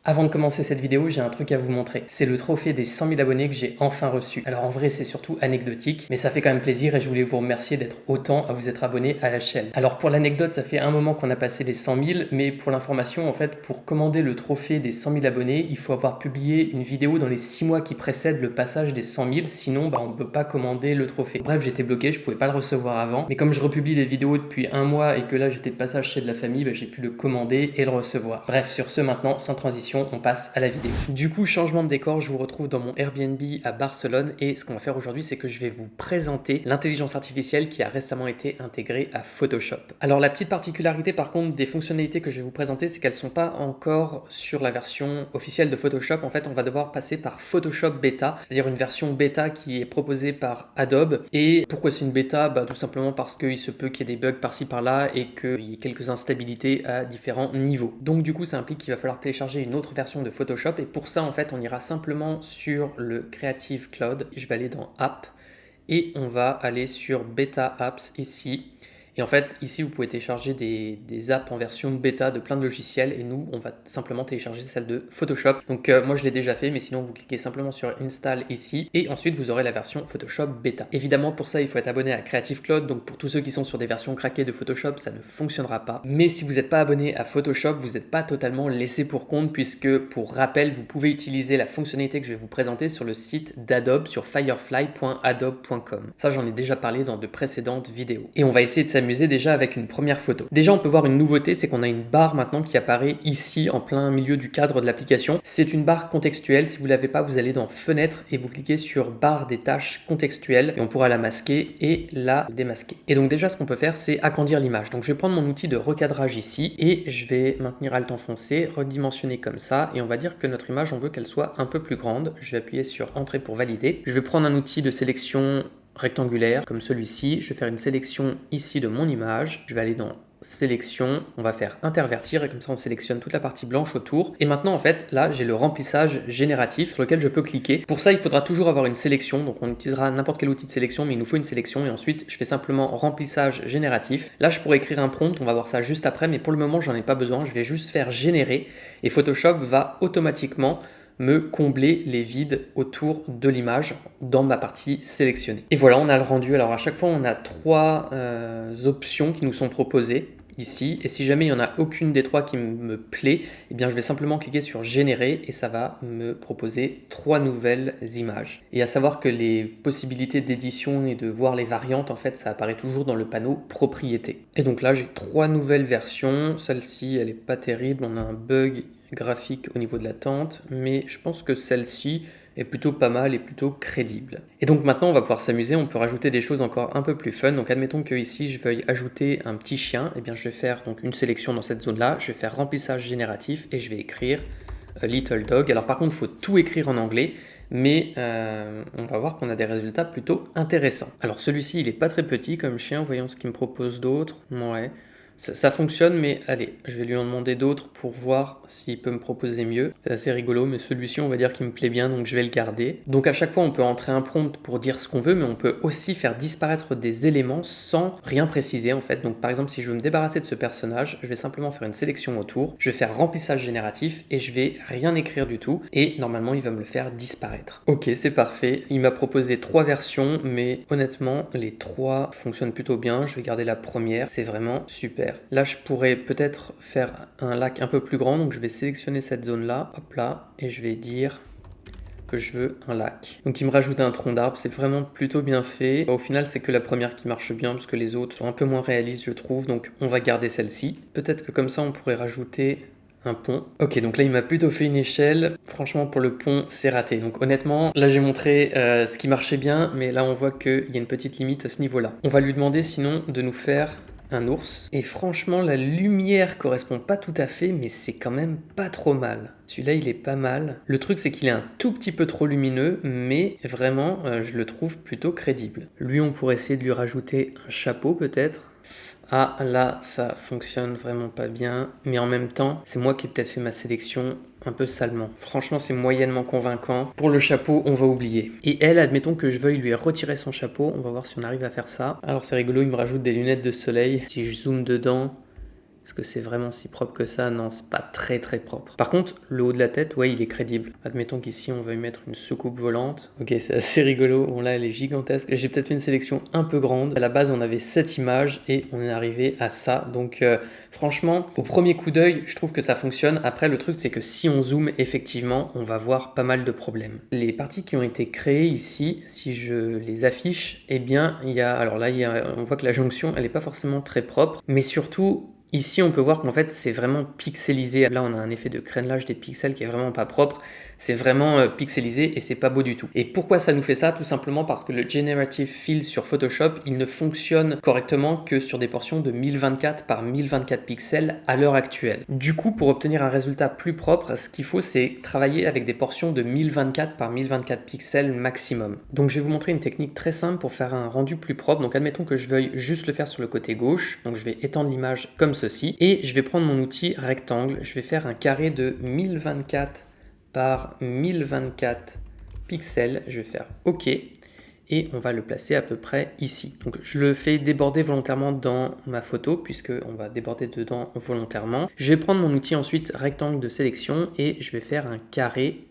Avant de commencer cette vidéo, j'ai un truc à vous montrer. C'est le trophée des 100 000 abonnés que j'ai enfin reçu. Alors en vrai, c'est surtout anecdotique, mais ça fait quand même plaisir et je voulais vous remercier d'être autant à vous être abonné à la chaîne. Alors pour l'anecdote, ça fait un moment qu'on a passé les 100 000, mais pour l'information, en fait, pour commander le trophée des 100 000 abonnés, il faut avoir publié une vidéo dans les 6 mois qui précèdent le passage des 100 000, sinon on ne peut pas commander le trophée. Bref, j'étais bloqué, je pouvais pas le recevoir avant, mais comme je republie les vidéos depuis un mois et que là j'étais de passage chez de la famille, j'ai pu le commander et le recevoir. Bref, sur ce maintenant, sans transition, on passe à la vidéo. Du coup, changement de décor, je vous retrouve dans mon Airbnb à Barcelone et ce qu'on va faire aujourd'hui, c'est que je vais vous présenter l'intelligence artificielle qui a récemment été intégrée à Photoshop. Alors la petite particularité par contre des fonctionnalités que je vais vous présenter, c'est qu'elles ne sont pas encore sur la version officielle de Photoshop. En fait, on va devoir passer par Photoshop Beta, c'est-à-dire une version bêta qui est proposée par Adobe. Et pourquoi c'est une bêta? Tout simplement parce qu'il se peut qu'il y ait des bugs par-ci par-là et qu'il y ait quelques instabilités à différents niveaux. Donc du coup, ça implique qu'il va falloir télécharger une autre version de Photoshop et pour ça, en fait, on ira simplement sur le Creative Cloud. Je vais aller dans App et on va aller sur Beta Apps ici. Et en fait, ici, vous pouvez télécharger des apps en version bêta de plein de logiciels et nous, on va simplement télécharger celle de Photoshop. Donc moi, je l'ai déjà fait, mais sinon, vous cliquez simplement sur Install ici et ensuite, vous aurez la version Photoshop bêta. Évidemment, pour ça, il faut être abonné à Creative Cloud. Donc pour tous ceux qui sont sur des versions craquées de Photoshop, ça ne fonctionnera pas. Mais si vous n'êtes pas abonné à Photoshop, vous n'êtes pas totalement laissé pour compte puisque, pour rappel, vous pouvez utiliser la fonctionnalité que je vais vous présenter sur le site d'Adobe sur firefly.adobe.com. Ça, j'en ai déjà parlé dans de précédentes vidéos. Et on va essayer de s'amuser déjà avec une première photo. Déjà, on peut voir une nouveauté, c'est qu'on a une barre maintenant qui apparaît ici en plein milieu du cadre de l'application. C'est une barre contextuelle. Si vous ne l'avez pas, vous allez dans Fenêtre et vous cliquez sur barre des tâches contextuelles et on pourra la masquer et la démasquer. Et donc déjà, ce qu'on peut faire, c'est agrandir l'image. Donc je vais prendre mon outil de recadrage ici et je vais maintenir Alt enfoncé, redimensionner comme ça et on va dire que notre image, on veut qu'elle soit un peu plus grande. Je vais appuyer sur Entrée pour valider. Je vais prendre un outil de sélection rectangulaire comme celui-ci. Je vais faire une sélection ici de mon image. Je vais aller dans sélection, on va faire intervertir et comme ça on sélectionne toute la partie blanche autour. Et maintenant en fait là j'ai le remplissage génératif sur lequel je peux cliquer. Pour ça il faudra toujours avoir une sélection, donc on utilisera n'importe quel outil de sélection mais il nous faut une sélection et ensuite je fais simplement remplissage génératif. Là je pourrais écrire un prompt, on va voir ça juste après mais pour le moment j'en ai pas besoin, je vais juste faire générer et Photoshop va automatiquement me combler les vides autour de l'image dans ma partie sélectionnée. Et voilà, on a le rendu. Alors à chaque fois, on a trois options qui nous sont proposées ici. Et si jamais il n'y en a aucune des trois qui me plaît, eh bien je vais simplement cliquer sur générer et ça va me proposer trois nouvelles images. Et à savoir que les possibilités d'édition et de voir les variantes, en fait, ça apparaît toujours dans le panneau propriété. Et donc là, j'ai trois nouvelles versions. Celle-ci, elle n'est pas terrible. On a un bug graphique au niveau de la tente, mais je pense que celle-ci est plutôt pas mal et plutôt crédible. Et donc maintenant on va pouvoir s'amuser, on peut rajouter des choses encore un peu plus fun. Donc admettons que ici je veuille ajouter un petit chien, et bien je vais faire donc une sélection dans cette zone-là, je vais faire remplissage génératif et je vais écrire a little dog. Alors par contre il faut tout écrire en anglais, mais on va voir qu'on a des résultats plutôt intéressants. Alors celui-ci il est pas très petit comme chien, voyons ce qu'il me propose d'autre. Ouais. Ça fonctionne, mais allez, je vais lui en demander d'autres pour voir s'il peut me proposer mieux. C'est assez rigolo, mais celui-ci, on va dire qu'il me plaît bien, donc je vais le garder. Donc à chaque fois, on peut entrer un prompt pour dire ce qu'on veut, mais on peut aussi faire disparaître des éléments sans rien préciser, en fait. Donc par exemple, si je veux me débarrasser de ce personnage, je vais simplement faire une sélection autour, je vais faire remplissage génératif, et je vais rien écrire du tout, et normalement, il va me le faire disparaître. Ok, c'est parfait. Il m'a proposé trois versions, mais honnêtement, les trois fonctionnent plutôt bien. Je vais garder la première, c'est vraiment super. Là, je pourrais peut-être faire un lac un peu plus grand, donc je vais sélectionner cette zone-là, hop là, et je vais dire que je veux un lac. Donc il me rajoute un tronc d'arbre, c'est vraiment plutôt bien fait. Au final, c'est que la première qui marche bien, parce que les autres sont un peu moins réalistes, je trouve, donc on va garder celle-ci. Peut-être que comme ça, on pourrait rajouter un pont. Ok, donc là il m'a plutôt fait une échelle. Franchement pour le pont c'est raté. Donc honnêtement là j'ai montré ce qui marchait bien, mais là on voit qu'il y a une petite limite à ce niveau-là. On va lui demander sinon de nous faire un ours. Et franchement, la lumière correspond pas tout à fait, mais c'est quand même pas trop mal. Celui-là, il est pas mal. Le truc, c'est qu'il est un tout petit peu trop lumineux, mais vraiment, je le trouve plutôt crédible. Lui, on pourrait essayer de lui rajouter un chapeau, peut-être. Ah, là, ça fonctionne vraiment pas bien. Mais en même temps, c'est moi qui ai peut-être fait ma sélection un peu salement. Franchement, c'est moyennement convaincant. Pour le chapeau, on va oublier. Et elle, admettons que je veuille lui retirer son chapeau. On va voir si on arrive à faire ça. Alors, c'est rigolo, il me rajoute des lunettes de soleil. Si je zoome dedans, Est-ce que c'est vraiment si propre que ça? Non, c'est pas très très propre. Par contre, le haut de la tête, ouais, il est crédible. Admettons qu'ici, on va y mettre une soucoupe volante. Ok, c'est assez rigolo. Bon, là, elle est gigantesque. J'ai peut-être fait une sélection un peu grande. À la base, on avait 7 images et on est arrivé à ça. Donc, franchement, au premier coup d'œil, je trouve que ça fonctionne. Après, le truc, c'est que si on zoome, effectivement, on va voir pas mal de problèmes. Les parties qui ont été créées ici, si je les affiche, eh bien, il y a... Alors là, on voit que la jonction, elle n'est pas forcément très propre. Mais surtout... Ici, on peut voir qu'en fait, c'est vraiment pixelisé. Là, on a un effet de crénelage des pixels qui est vraiment pas propre. C'est vraiment pixelisé et c'est pas beau du tout. Et pourquoi ça nous fait ça? Tout simplement parce que le Generative Fill sur Photoshop, il ne fonctionne correctement que sur des portions de 1024 par 1024 pixels à l'heure actuelle. Du coup, pour obtenir un résultat plus propre, ce qu'il faut, c'est travailler avec des portions de 1024 par 1024 pixels maximum. Donc, je vais vous montrer une technique très simple pour faire un rendu plus propre. Donc, admettons que je veuille juste le faire sur le côté gauche. Donc, je vais étendre l'image comme ceci et je vais prendre mon outil rectangle. Je vais faire un carré de 1024 par 1024 pixels, je vais faire OK et on va le placer à peu près ici. Donc je le fais déborder volontairement dans ma photo puisque on va déborder dedans volontairement. Je vais prendre mon outil ensuite rectangle de sélection et je vais faire un carré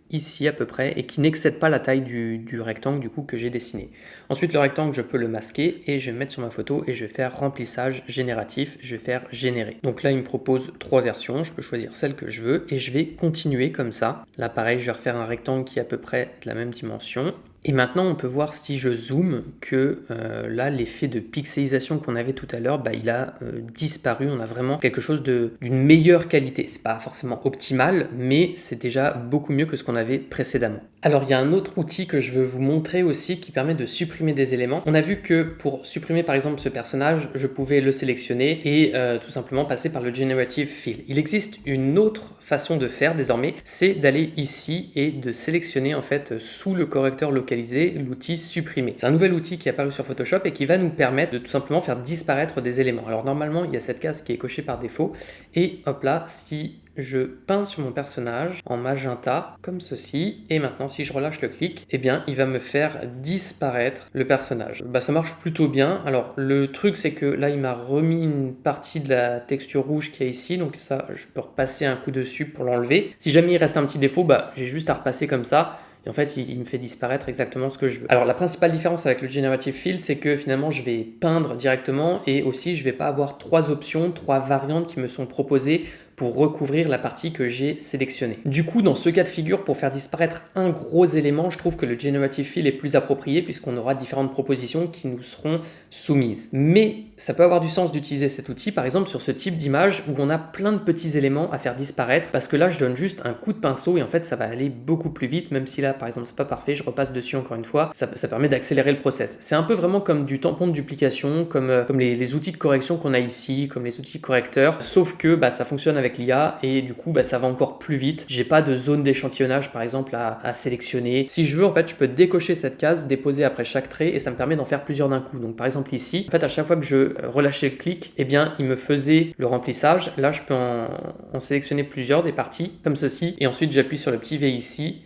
ici à peu près et qui n'excède pas la taille du rectangle du coup que j'ai dessiné. Ensuite le rectangle je peux le masquer et je vais me mettre sur ma photo et je vais faire remplissage génératif, je vais faire générer. Donc là il me propose 3 versions, je peux choisir celle que je veux et je vais continuer comme ça. Là pareil je vais refaire un rectangle qui est à peu près de la même dimension. Et maintenant, on peut voir si je zoome que là, l'effet de pixelisation qu'on avait tout à l'heure, il a disparu. On a vraiment quelque chose d'une meilleure qualité. C'est pas forcément optimal, mais c'est déjà beaucoup mieux que ce qu'on avait précédemment. Alors, il y a un autre outil que je veux vous montrer aussi qui permet de supprimer des éléments. On a vu que pour supprimer par exemple ce personnage, je pouvais le sélectionner et tout simplement passer par le Generative Fill. Il existe une autre façon de faire désormais, c'est d'aller ici et de sélectionner en fait sous le correcteur localisé l'outil supprimer. C'est un nouvel outil qui est apparu sur Photoshop et qui va nous permettre de tout simplement faire disparaître des éléments. Alors normalement il y a cette case qui est cochée par défaut et hop là, si je peins sur mon personnage en magenta comme ceci et maintenant si je relâche le clic, eh bien il va me faire disparaître le personnage. Ça marche plutôt bien. Alors le truc c'est que là il m'a remis une partie de la texture rouge qu'il y a ici, donc ça je peux repasser un coup dessus pour l'enlever. Si jamais il reste un petit défaut, j'ai juste à repasser comme ça. Et en fait, il me fait disparaître exactement ce que je veux. Alors, la principale différence avec le Generative Fill, c'est que finalement, je vais peindre directement et aussi, je ne vais pas avoir 3 options, 3 variantes qui me sont proposées pour recouvrir la partie que j'ai sélectionnée. Du coup, dans ce cas de figure, pour faire disparaître un gros élément, je trouve que le Generative Fill est plus approprié puisqu'on aura différentes propositions qui nous seront soumises. Mais ça peut avoir du sens d'utiliser cet outil, par exemple, sur ce type d'image où on a plein de petits éléments à faire disparaître parce que là, je donne juste un coup de pinceau et en fait, ça va aller beaucoup plus vite, même si là, par exemple, c'est pas parfait, je repasse dessus encore une fois, ça permet d'accélérer le process. C'est un peu vraiment comme du tampon de duplication, comme les outils de correction qu'on a ici, comme les outils correcteurs, sauf que ça fonctionne avec l'IA et du coup ça va encore plus vite. J'ai pas de zone d'échantillonnage par exemple à sélectionner. Si je veux en fait je peux décocher cette case, déposer après chaque trait et ça me permet d'en faire plusieurs d'un coup. Donc par exemple ici, en fait à chaque fois que je relâchais le clic, eh bien il me faisait le remplissage. Là je peux en sélectionner plusieurs des parties comme ceci et ensuite j'appuie sur le petit V ici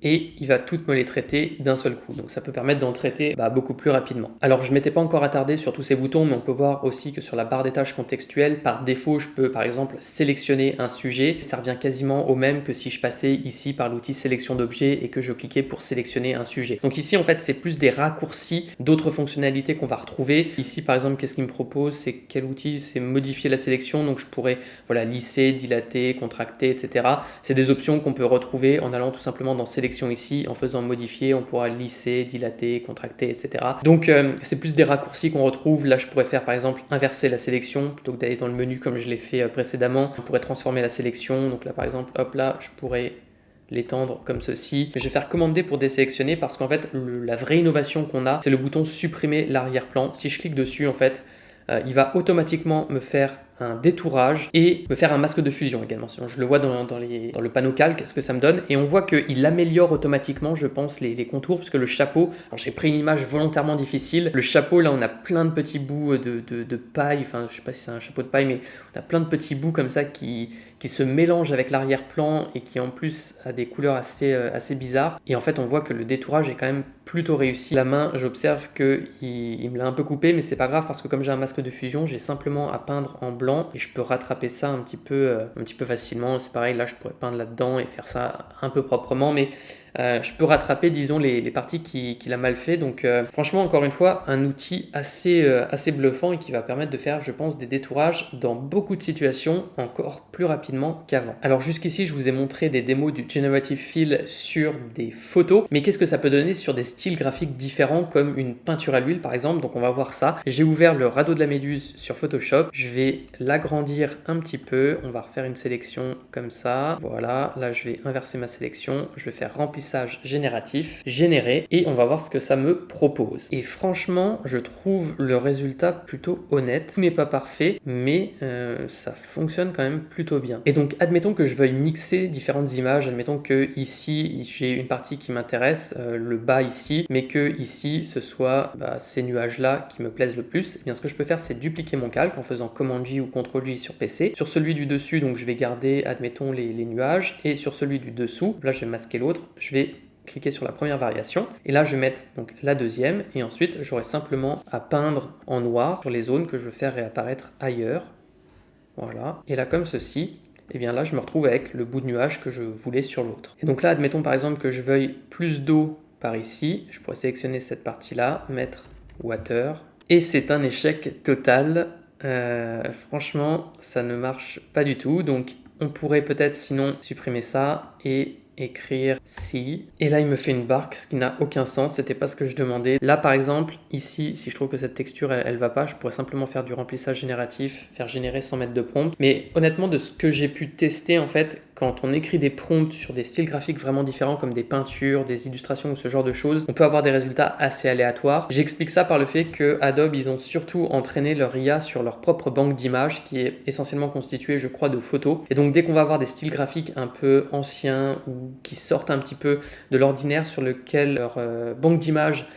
et il va toutes me les traiter d'un seul coup. Donc ça peut permettre d'en traiter beaucoup plus rapidement. Alors je ne m'étais pas encore attardé sur tous ces boutons, mais on peut voir aussi que sur la barre des tâches contextuelles, par défaut, je peux par exemple sélectionner un sujet. Ça revient quasiment au même que si je passais ici par l'outil sélection d'objets et que je cliquais pour sélectionner un sujet. Donc ici en fait c'est plus des raccourcis d'autres fonctionnalités qu'on va retrouver. Ici par exemple qu'est-ce qu'il me propose? C'est quel outil? C'est modifier la sélection, donc je pourrais lisser, dilater, contracter, etc. C'est des options qu'on peut retrouver en allant tout simplement dans sélection ici, en faisant modifier, on pourra lisser, dilater, contracter, etc. Donc c'est plus des raccourcis qu'on retrouve. Là je pourrais faire par exemple inverser la sélection plutôt que d'aller dans le menu comme je l'ai fait précédemment. On pourrait transformer la sélection, donc là par exemple, hop là, je pourrais l'étendre comme ceci. Mais je vais faire commander pour désélectionner parce qu'en fait la vraie innovation qu'on a, c'est le bouton supprimer l'arrière-plan. Si je clique dessus en fait, il va automatiquement me faire un détourage et me faire un masque de fusion également. Je le vois dans le panneau calque, ce que ça me donne. Et on voit qu'il améliore automatiquement, je pense, les contours, puisque le chapeau, alors j'ai pris une image volontairement difficile. Le chapeau, là, on a plein de petits bouts de paille, enfin, je sais pas si c'est un chapeau de paille, mais on a plein de petits bouts comme ça qui se mélangent avec l'arrière-plan et qui en plus a des couleurs assez bizarres. Et en fait, on voit que le détourage est quand même plutôt réussi. La main, j'observe qu'il me l'a un peu coupé, mais c'est pas grave parce que comme j'ai un masque de fusion, j'ai simplement à peindre en blanc et je peux rattraper ça un petit peu facilement. C'est pareil, là je pourrais peindre là-dedans et faire ça un peu proprement, mais je peux rattraper, disons, les parties qu'il a mal fait. Donc franchement, encore une fois, un outil assez bluffant et qui va permettre de faire, je pense, des détourages dans beaucoup de situations encore plus rapidement qu'avant. Alors jusqu'ici, je vous ai montré des démos du Generative Fill sur des photos, mais qu'est-ce que ça peut donner sur des styles graphiques différents comme une peinture à l'huile par exemple? Donc on va voir ça. J'ai ouvert le radeau de la méduse sur Photoshop, je vais l'agrandir un petit peu, on va refaire une sélection comme ça, voilà, là je vais inverser ma sélection, je vais faire remplissage génératif, générer, et on va voir ce que ça me propose. Et franchement, je trouve le résultat plutôt honnête. Tout n'est pas parfait, mais ça fonctionne quand même plutôt bien. Et donc, admettons que je veuille mixer différentes images, admettons que ici, j'ai une partie qui m'intéresse, le bas ici, mais que ici, ce soit ces nuages-là qui me plaisent le plus. Et bien, ce que je peux faire, c'est dupliquer mon calque en faisant Command-J ou Ctrl-J sur PC. Sur celui du dessus, donc je vais garder, admettons, les nuages, et sur celui du dessous, là, je vais masquer l'autre, je vais cliquer sur la première variation et là je vais mettre donc la deuxième et ensuite j'aurai simplement à peindre en noir sur les zones que je veux faire réapparaître ailleurs. Voilà, et là comme ceci, et bien là je me retrouve avec le bout de nuage que je voulais sur l'autre. Et donc là admettons par exemple que je veuille plus d'eau par ici, je pourrais sélectionner cette partie là, mettre water, et c'est un échec total. Franchement ça ne marche pas du tout, donc on pourrait peut-être sinon supprimer ça et écrire si, et là il me fait une barque, ce qui n'a aucun sens, c'était pas ce que je demandais. Là par exemple, ici, si je trouve que cette texture elle va pas, je pourrais simplement faire du remplissage génératif, faire générer sans mettre de prompt, mais honnêtement de ce que j'ai pu tester en fait, quand on écrit des prompts sur des styles graphiques vraiment différents comme des peintures, des illustrations ou ce genre de choses, on peut avoir des résultats assez aléatoires. J'explique ça par le fait que Adobe, ils ont surtout entraîné leur IA sur leur propre banque d'images qui est essentiellement constituée, je crois, de photos. Et donc dès qu'on va avoir des styles graphiques un peu anciens ou qui sortent un petit peu de l'ordinaire sur lequel leur banque d'images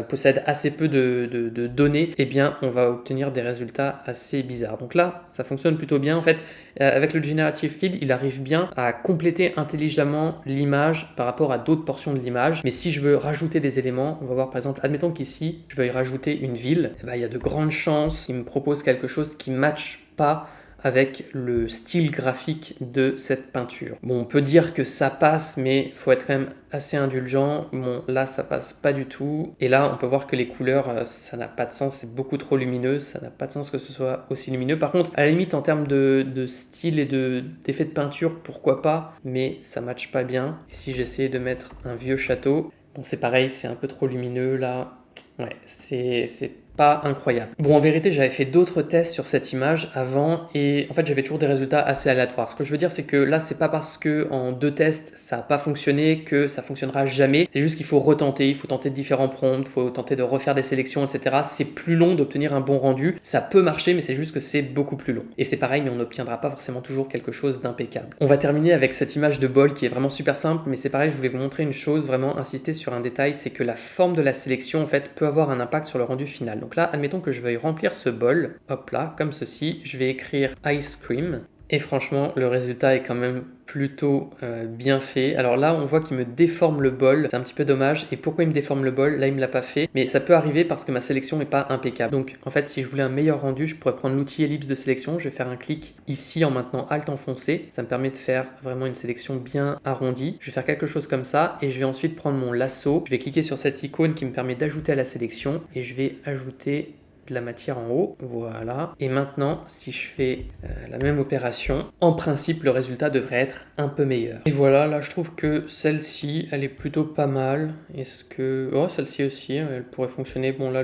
possède assez peu de données, eh bien on va obtenir des résultats assez bizarres. Donc là, ça fonctionne plutôt bien. En fait, avec le Generative Fill, il arrive bien à compléter intelligemment l'image par rapport à d'autres portions de l'image. Mais si je veux rajouter des éléments, on va voir par exemple, admettons qu'ici, je veuille rajouter une ville, eh bien, il y a de grandes chances qu'il me propose quelque chose qui ne matche pas avec le style graphique de cette peinture. Bon, on peut dire que ça passe, mais il faut être quand même assez indulgent. Bon, là, ça passe pas du tout. Et là, on peut voir que les couleurs, ça n'a pas de sens, c'est beaucoup trop lumineux, ça n'a pas de sens que ce soit aussi lumineux. Par contre, à la limite, en termes de style et d'effet de peinture, pourquoi pas, mais ça matche pas bien. Et si j'essayais de mettre un vieux château, bon, c'est pareil, c'est un peu trop lumineux, là. Ouais, c'est pas incroyable. Bon, en vérité, j'avais fait d'autres tests sur cette image avant et en fait, j'avais toujours des résultats assez aléatoires. Ce que je veux dire, c'est que là, c'est pas parce que en 2 tests, ça n'a pas fonctionné que ça fonctionnera jamais. C'est juste qu'il faut retenter, il faut tenter différents prompts, il faut tenter de refaire des sélections, etc. C'est plus long d'obtenir un bon rendu. Ça peut marcher, mais c'est juste que c'est beaucoup plus long. Et c'est pareil, mais on n'obtiendra pas forcément toujours quelque chose d'impeccable. On va terminer avec cette image de bol qui est vraiment super simple, mais c'est pareil, je voulais vous montrer une chose, vraiment insister sur un détail, c'est que la forme de la sélection, en fait, peut avoir un impact sur le rendu final. Donc là, admettons que je veuille remplir ce bol, hop là, comme ceci, je vais écrire ice cream, et franchement, le résultat est quand même plutôt bien fait. Alors là, on voit qu'il me déforme le bol, c'est un petit peu dommage. Et pourquoi il me déforme le bol? Là, il me l'a pas fait, mais ça peut arriver parce que ma sélection n'est pas impeccable. Donc, en fait, si je voulais un meilleur rendu, je pourrais prendre l'outil ellipse de sélection. Je vais faire un clic ici en maintenant Alt enfoncé. Ça me permet de faire vraiment une sélection bien arrondie. Je vais faire quelque chose comme ça et je vais ensuite prendre mon lasso. Je vais cliquer sur cette icône qui me permet d'ajouter à la sélection et je vais ajouter de la matière en haut, voilà. Et maintenant, si je fais la même opération, en principe, le résultat devrait être un peu meilleur. Et voilà, là, je trouve que celle-ci, elle est plutôt pas mal. Est-ce que... Oh, celle-ci aussi, elle pourrait fonctionner. Bon, là,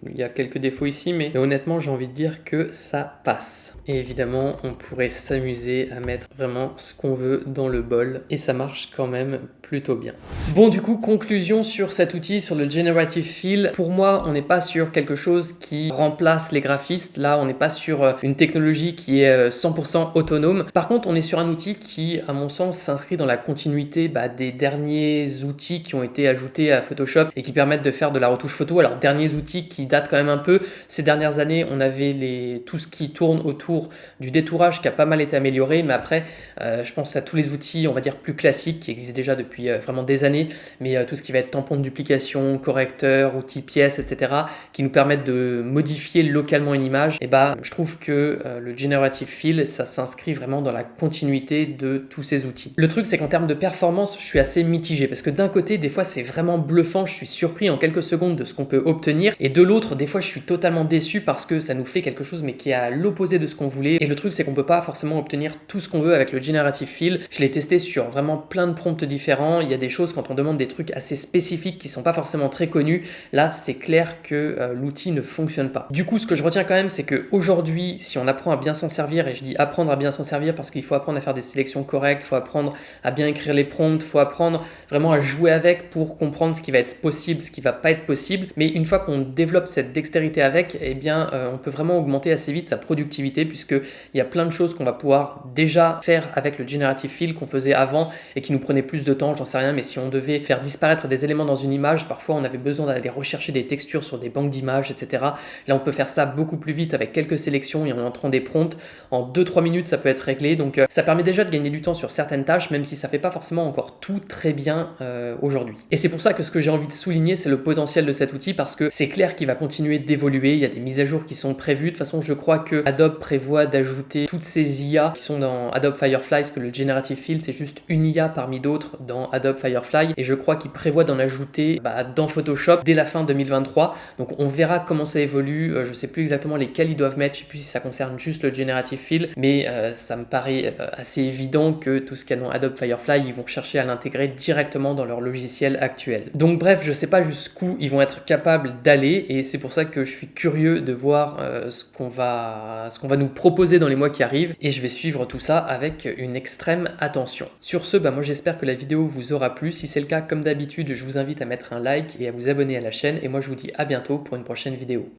il y a quelques défauts ici, mais honnêtement, j'ai envie de dire que ça passe. Et évidemment, on pourrait s'amuser à mettre vraiment ce qu'on veut dans le bol. Et ça marche quand même plutôt bien. Bon, du coup, conclusion sur cet outil, sur le Generative Fill. Pour moi, on n'est pas sur quelque chose qui remplace les graphistes. Là, on n'est pas sur une technologie qui est 100% autonome. Par contre, on est sur un outil qui, à mon sens, s'inscrit dans la continuité des derniers outils qui ont été ajoutés à Photoshop et qui permettent de faire de la retouche photo. Alors, derniers outils qui qui date quand même un peu. Ces dernières années, on avait tout ce qui tourne autour du détourage qui a pas mal été amélioré, mais après, je pense à tous les outils, on va dire plus classiques, qui existent déjà depuis vraiment des années, mais tout ce qui va être tampon de duplication, correcteur, outils pièces, etc., qui nous permettent de modifier localement une image, et bah, je trouve que le Generative Fill, ça s'inscrit vraiment dans la continuité de tous ces outils. Le truc, c'est qu'en termes de performance, je suis assez mitigé, parce que d'un côté, des fois, c'est vraiment bluffant, je suis surpris en quelques secondes de ce qu'on peut obtenir, et de l'autre, des fois, je suis totalement déçu parce que ça nous fait quelque chose, mais qui est à l'opposé de ce qu'on voulait. Et le truc, c'est qu'on peut pas forcément obtenir tout ce qu'on veut avec le Generative Fill. Je l'ai testé sur vraiment plein de prompts différents. Il y a des choses, quand on demande des trucs assez spécifiques qui sont pas forcément très connus, là, c'est clair que l'outil ne fonctionne pas. Du coup, ce que je retiens quand même, c'est qu'aujourd'hui, si on apprend à bien s'en servir, et je dis apprendre à bien s'en servir parce qu'il faut apprendre à faire des sélections correctes, il faut apprendre à bien écrire les prompts, il faut apprendre vraiment à jouer avec pour comprendre ce qui va être possible, ce qui va pas être possible. Mais une fois qu'on développe cette dextérité avec, eh bien, on peut vraiment augmenter assez vite sa productivité, puisqu'il y a plein de choses qu'on va pouvoir déjà faire avec le Generative Fill qu'on faisait avant et qui nous prenait plus de temps, j'en sais rien, mais si on devait faire disparaître des éléments dans une image, parfois on avait besoin d'aller rechercher des textures sur des banques d'images, etc. Là, on peut faire ça beaucoup plus vite avec quelques sélections et en entrant des prompts. En 2-3 minutes, ça peut être réglé. Donc, ça permet déjà de gagner du temps sur certaines tâches, même si ça fait pas forcément encore tout très bien aujourd'hui. Et c'est pour ça que ce que j'ai envie de souligner, c'est le potentiel de cet outil, parce que c'est clair qu'il va continuer d'évoluer. Il y a des mises à jour qui sont prévues. De toute façon, je crois que Adobe prévoit d'ajouter toutes ces IA qui sont dans Adobe Firefly, parce que le Generative Fill, c'est juste une IA parmi d'autres dans Adobe Firefly. Et je crois qu'il prévoit d'en ajouter dans Photoshop dès la fin 2023. Donc, on verra comment ça évolue. Je sais plus exactement lesquels ils doivent mettre. Je sais plus si ça concerne juste le Generative Fill, mais ça me paraît assez évident que tout ce qu'il y a dans Adobe Firefly, ils vont chercher à l'intégrer directement dans leur logiciel actuel. Donc bref, je sais pas jusqu'où ils vont être capables d'aller, et c'est pour ça que je suis curieux de voir ce qu'on va nous proposer dans les mois qui arrivent, et je vais suivre tout ça avec une extrême attention. Sur ce, moi j'espère que la vidéo vous aura plu. Si c'est le cas, comme d'habitude, je vous invite à mettre un like et à vous abonner à la chaîne, et moi je vous dis à bientôt pour une prochaine vidéo.